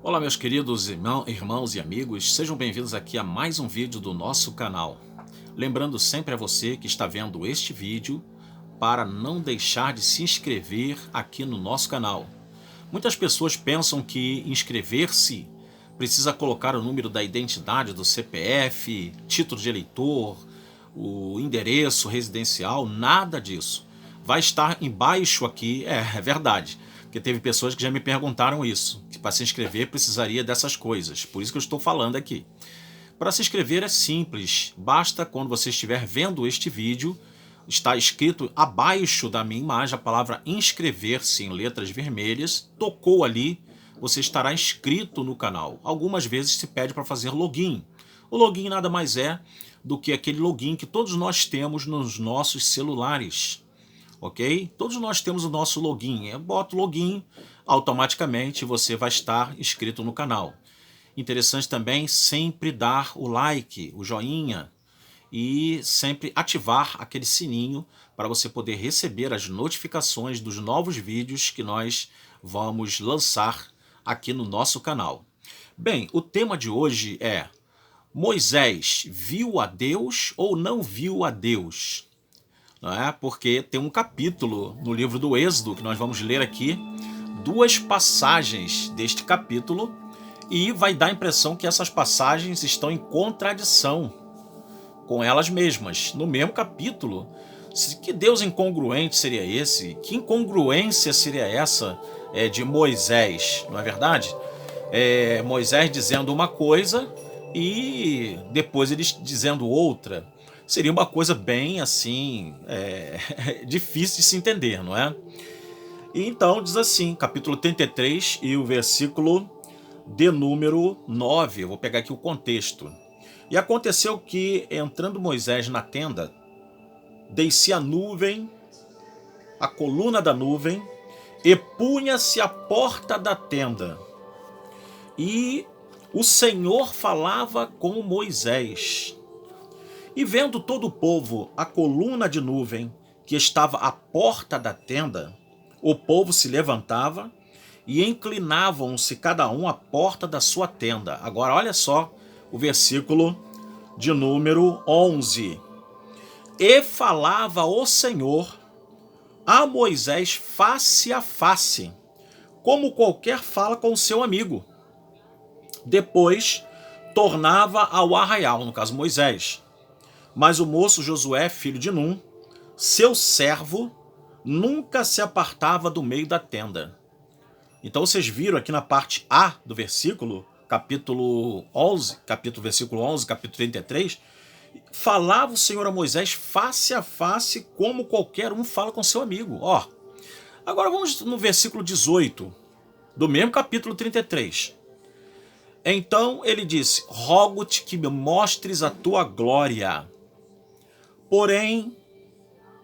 Olá, meus queridos irmãos e amigos, sejam bem-vindos aqui a mais um vídeo do nosso canal. Lembrando sempre a você que está vendo este vídeo para não deixar de se inscrever aqui no nosso canal. Muitas pessoas pensam que inscrever-se precisa colocar o número da identidade do CPF, título de eleitor, o endereço residencial, nada disso. Vai estar embaixo aqui, é verdade. Porque teve pessoas que já me perguntaram isso, que para se inscrever precisaria dessas coisas. Por isso que eu estou falando aqui. Para se inscrever é simples, basta quando você estiver vendo este vídeo, está escrito abaixo da minha imagem a palavra inscrever-se em letras vermelhas, tocou ali, você estará inscrito no canal. Algumas vezes se pede para fazer login. O login nada mais é do que aquele login que todos nós temos nos nossos celulares. Ok? Todos nós temos o nosso login. Eu boto login, automaticamente você vai estar inscrito no canal. Interessante também sempre dar o like, o joinha e sempre ativar aquele sininho para você poder receber as notificações dos novos vídeos que nós vamos lançar aqui no nosso canal. Bem, o tema de hoje é: Moisés viu a Deus ou não viu a Deus? Não é? Porque tem um capítulo no livro do Êxodo que nós vamos ler aqui, duas passagens deste capítulo, e vai dar a impressão que essas passagens estão em contradição com elas mesmas. No mesmo capítulo, que Deus incongruente seria esse? Que incongruência seria essa de Moisés, não é verdade? Moisés dizendo uma coisa e depois ele dizendo outra. Seria uma coisa bem assim, difícil de se entender, não é? E então diz assim, capítulo 33 e o versículo de número 9, eu vou pegar aqui o contexto. E aconteceu que, entrando Moisés na tenda, descia a nuvem, a coluna da nuvem, e punha-se à porta da tenda. E o Senhor falava com Moisés. E vendo todo o povo a coluna de nuvem que estava à porta da tenda, o povo se levantava e inclinavam-se cada um à porta da sua tenda. Agora olha só o versículo de número 11. E falava o Senhor a Moisés face a face, como qualquer fala com seu amigo. Depois tornava ao arraial, no caso Moisés. Mas o moço Josué, filho de Num, seu servo, nunca se apartava do meio da tenda. Então vocês viram aqui na parte A do versículo, capítulo 11, versículo 11, capítulo 33, falava o Senhor a Moisés face a face, como qualquer um fala com seu amigo. Ó, agora vamos no versículo 18, do mesmo capítulo 33. Então ele disse: rogo-te que me mostres a tua glória. Porém,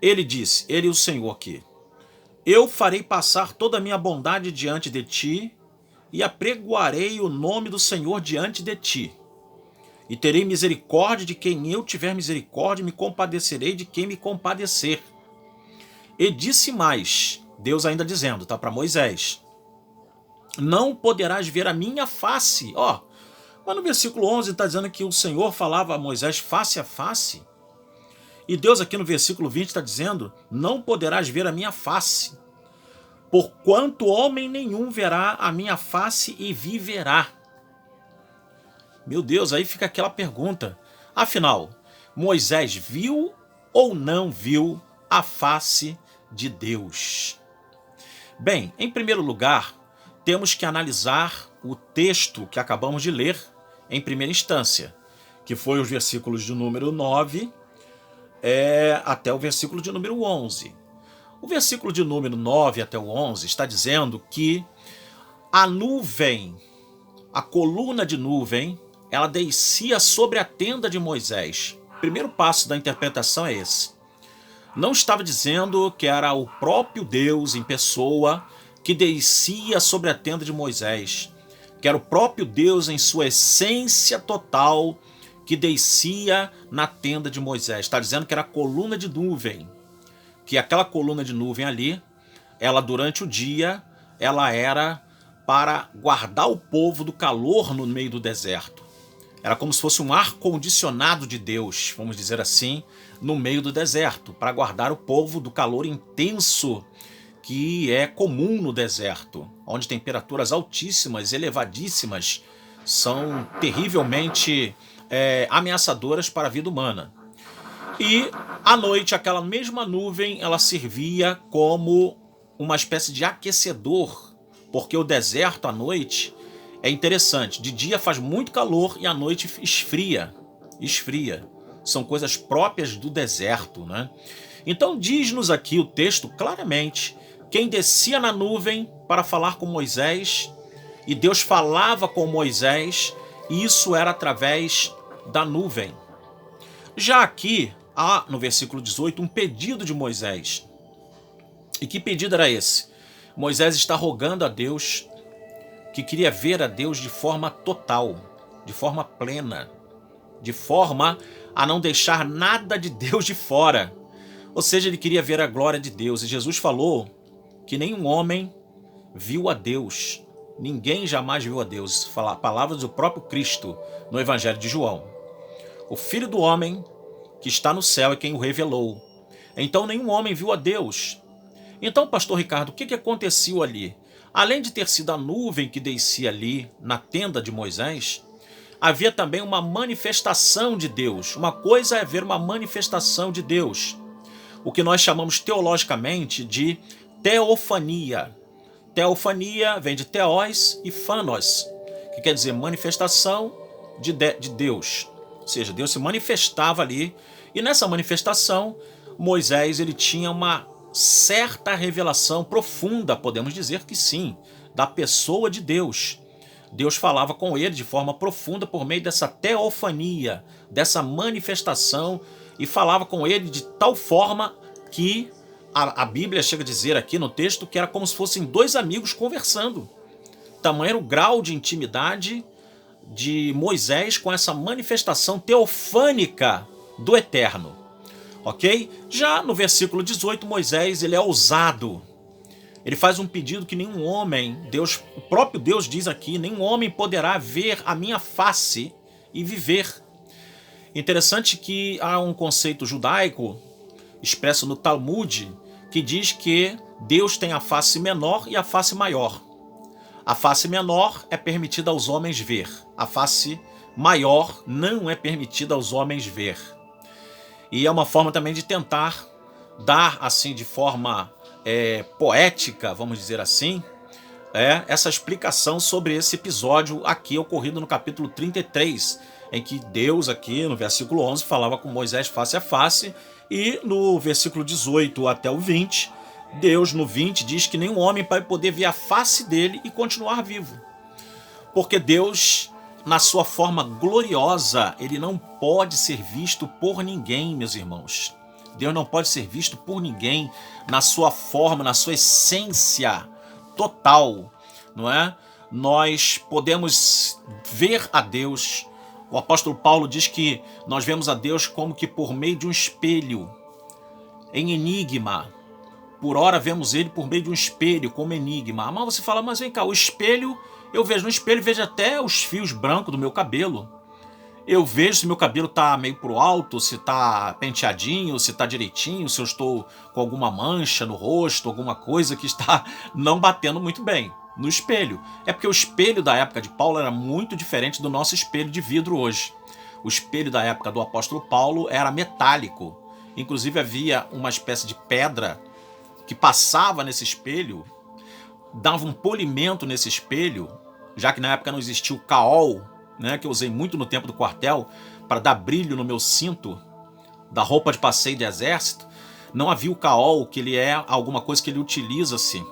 ele disse, ele o Senhor aqui: eu farei passar toda a minha bondade diante de ti, e apregoarei o nome do Senhor diante de ti. E terei misericórdia de quem eu tiver misericórdia, e me compadecerei de quem me compadecer. E disse mais, Deus ainda dizendo, tá, para Moisés: não poderás ver a minha face. Ó, mas no versículo 11 está dizendo que o Senhor falava a Moisés face a face. E Deus aqui no versículo 20 está dizendo: não poderás ver a minha face, porquanto homem nenhum verá a minha face e viverá. Meu Deus, aí fica aquela pergunta. Afinal, Moisés viu ou não viu a face de Deus? Bem, em primeiro lugar, temos que analisar o texto que acabamos de ler em primeira instância, que foi os versículos de número 9 até o versículo de número 11. O versículo de número 9 até o 11 está dizendo que a nuvem, a coluna de nuvem, ela descia sobre a tenda de Moisés. O primeiro passo da interpretação é esse. Não estava dizendo que era o próprio Deus em pessoa que descia sobre a tenda de Moisés, que era o próprio Deus em sua essência total que descia na tenda de Moisés. Está dizendo que era a coluna de nuvem, que aquela coluna de nuvem ali, ela durante o dia, ela era para guardar o povo do calor no meio do deserto. Era como se fosse um ar-condicionado de Deus, vamos dizer assim, no meio do deserto, para guardar o povo do calor intenso que é comum no deserto, onde temperaturas altíssimas, elevadíssimas, são terrivelmente ameaçadoras para a vida humana. E à noite, aquela mesma nuvem, ela servia como uma espécie de aquecedor, porque o deserto à noite é interessante. De dia faz muito calor e à noite esfria. São coisas próprias do deserto, né? Então diz-nos aqui o texto claramente: quem descia na nuvem para falar com Moisés, e Deus falava com Moisés, e isso era através da nuvem. Já aqui há, no versículo 18, um pedido de Moisés. E que pedido era esse? Moisés está rogando a Deus, que queria ver a Deus de forma total, de forma plena, de forma a não deixar nada de Deus de fora. Ou seja, ele queria ver a glória de Deus. E Jesus falou que nenhum homem viu a Deus. Ninguém jamais viu a Deus. Palavras do próprio Cristo no Evangelho de João. O Filho do Homem que está no céu é quem o revelou. Então nenhum homem viu a Deus. Então, pastor Ricardo, o que aconteceu ali? Além de ter sido a nuvem que descia ali na tenda de Moisés, havia também uma manifestação de Deus. Uma coisa é ver uma manifestação de Deus, o que nós chamamos teologicamente de teofania. Teofania vem de teós e phanos, que quer dizer manifestação de Deus. Ou seja, Deus se manifestava ali, e nessa manifestação, Moisés ele tinha uma certa revelação profunda, podemos dizer que sim, da pessoa de Deus. Deus falava com ele de forma profunda por meio dessa teofania, dessa manifestação, e falava com ele de tal forma que a Bíblia chega a dizer aqui no texto que era como se fossem dois amigos conversando. Tamanho era o grau de intimidade de Moisés com essa manifestação teofânica do Eterno. Ok? Já no versículo 18, Moisés ele é ousado. Ele faz um pedido que nenhum homem, o próprio Deus diz aqui, nenhum homem poderá ver a minha face e viver. Interessante que há um conceito judaico expresso no Talmud que diz que Deus tem a face menor e a face maior. A face menor é permitida aos homens ver. A face maior não é permitida aos homens ver. E é uma forma também de tentar dar, assim, de forma poética, vamos dizer assim, essa explicação sobre esse episódio aqui ocorrido no capítulo 33, em que Deus aqui no versículo 11 falava com Moisés face a face, e no versículo 18 até o 20, Deus no 20 diz que nenhum homem vai poder ver a face dele e continuar vivo. Porque Deus, na sua forma gloriosa, ele não pode ser visto por ninguém, meus irmãos. Deus não pode ser visto por ninguém na sua forma, na sua essência total, não é? Nós podemos ver a Deus. O apóstolo Paulo diz que nós vemos a Deus como que por meio de um espelho, em enigma. Por ora vemos ele por meio de um espelho, como enigma. Mas você fala, mas vem cá, o espelho, eu vejo no espelho, vejo até os fios brancos do meu cabelo. Eu vejo se meu cabelo tá meio pro alto, se tá penteadinho, se tá direitinho, se eu estou com alguma mancha no rosto, alguma coisa que está não batendo muito bem no espelho. É porque o espelho da época de Paulo era muito diferente do nosso espelho de vidro hoje. O espelho da época do apóstolo Paulo era metálico. Inclusive havia uma espécie de pedra que passava nesse espelho, dava um polimento nesse espelho, já que na época não existia o caol, né, que eu usei muito no tempo do quartel, para dar brilho no meu cinto da roupa de passeio de exército. Não havia o caol, que ele é alguma coisa que ele utiliza-se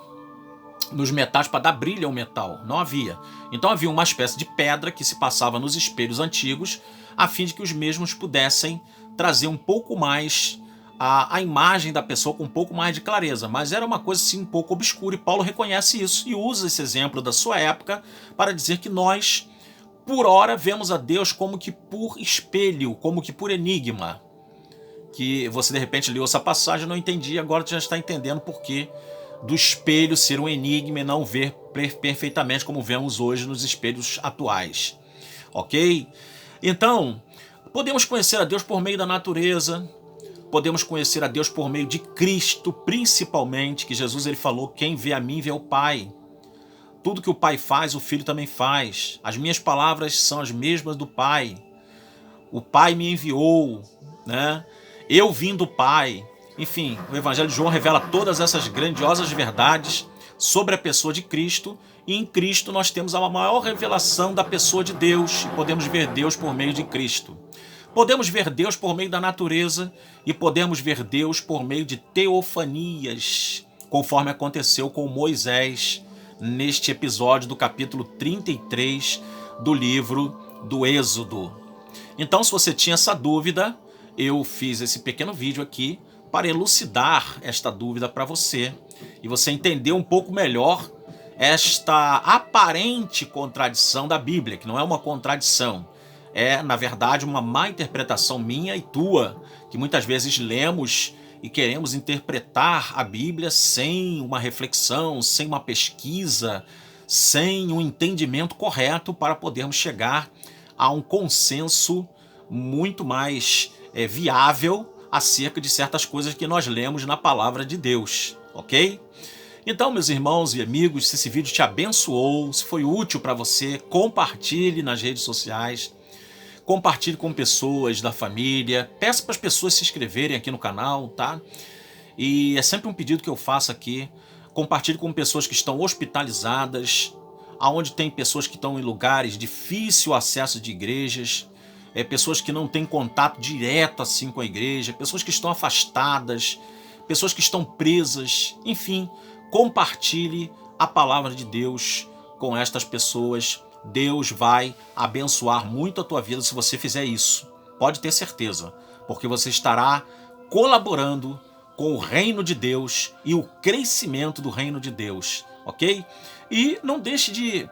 nos metais para dar brilho ao metal. Não havia. Então havia uma espécie de pedra que se passava nos espelhos antigos, a fim de que os mesmos pudessem trazer um pouco mais a imagem da pessoa com um pouco mais de clareza, mas era uma coisa assim um pouco obscura, e Paulo reconhece isso e usa esse exemplo da sua época para dizer que nós, por ora, vemos a Deus como que por espelho, como que por enigma. Que você de repente leu essa passagem e não entendia, agora você já está entendendo por que do espelho ser um enigma e não ver perfeitamente como vemos hoje nos espelhos atuais, ok? Então, podemos conhecer a Deus por meio da natureza, podemos conhecer a Deus por meio de Cristo, principalmente, que Jesus ele falou, quem vê a mim vê o Pai. Tudo que o Pai faz, o Filho também faz. As minhas palavras são as mesmas do Pai. O Pai me enviou, né? Eu vim do Pai. Enfim, o Evangelho de João revela todas essas grandiosas verdades sobre a pessoa de Cristo, e em Cristo nós temos a maior revelação da pessoa de Deus, e podemos ver Deus por meio de Cristo. Podemos ver Deus por meio da natureza e podemos ver Deus por meio de teofanias, conforme aconteceu com Moisés neste episódio do capítulo 33 do livro do Êxodo. Então, se você tinha essa dúvida, eu fiz esse pequeno vídeo aqui para elucidar esta dúvida para você e você entender um pouco melhor esta aparente contradição da Bíblia, que não é uma contradição, é, na verdade, uma má interpretação minha e tua, que muitas vezes lemos e queremos interpretar a Bíblia sem uma reflexão, sem uma pesquisa, sem um entendimento correto para podermos chegar a um consenso muito mais viável acerca de certas coisas que nós lemos na palavra de Deus, ok? Então, meus irmãos e amigos, se esse vídeo te abençoou, se foi útil para você, compartilhe nas redes sociais, compartilhe com pessoas da família, peça para as pessoas se inscreverem aqui no canal, tá? E é sempre um pedido que eu faço aqui, compartilhe com pessoas que estão hospitalizadas, aonde tem pessoas que estão em lugares de difícil acesso de igrejas, pessoas que não têm contato direto assim com a igreja, pessoas que estão afastadas, pessoas que estão presas, enfim, compartilhe a palavra de Deus com estas pessoas. Deus vai abençoar muito a tua vida se você fizer isso. Pode ter certeza, porque você estará colaborando com o reino de Deus e o crescimento do reino de Deus, ok? E não deixe de,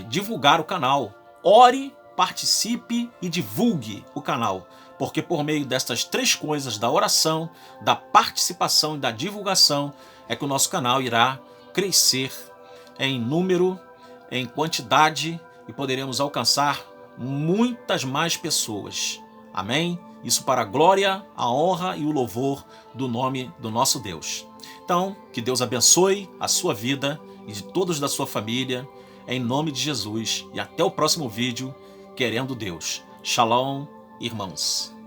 divulgar o canal. Ore, participe e divulgue o canal, porque por meio destas três coisas, da oração, da participação e da divulgação, é que o nosso canal irá crescer em número, em quantidade, e poderemos alcançar muitas mais pessoas. Amém? Isso para a glória, a honra e o louvor do nome do nosso Deus. Então, que Deus abençoe a sua vida e de todos da sua família, em nome de Jesus. E até o próximo vídeo, querendo Deus. Shalom, irmãos.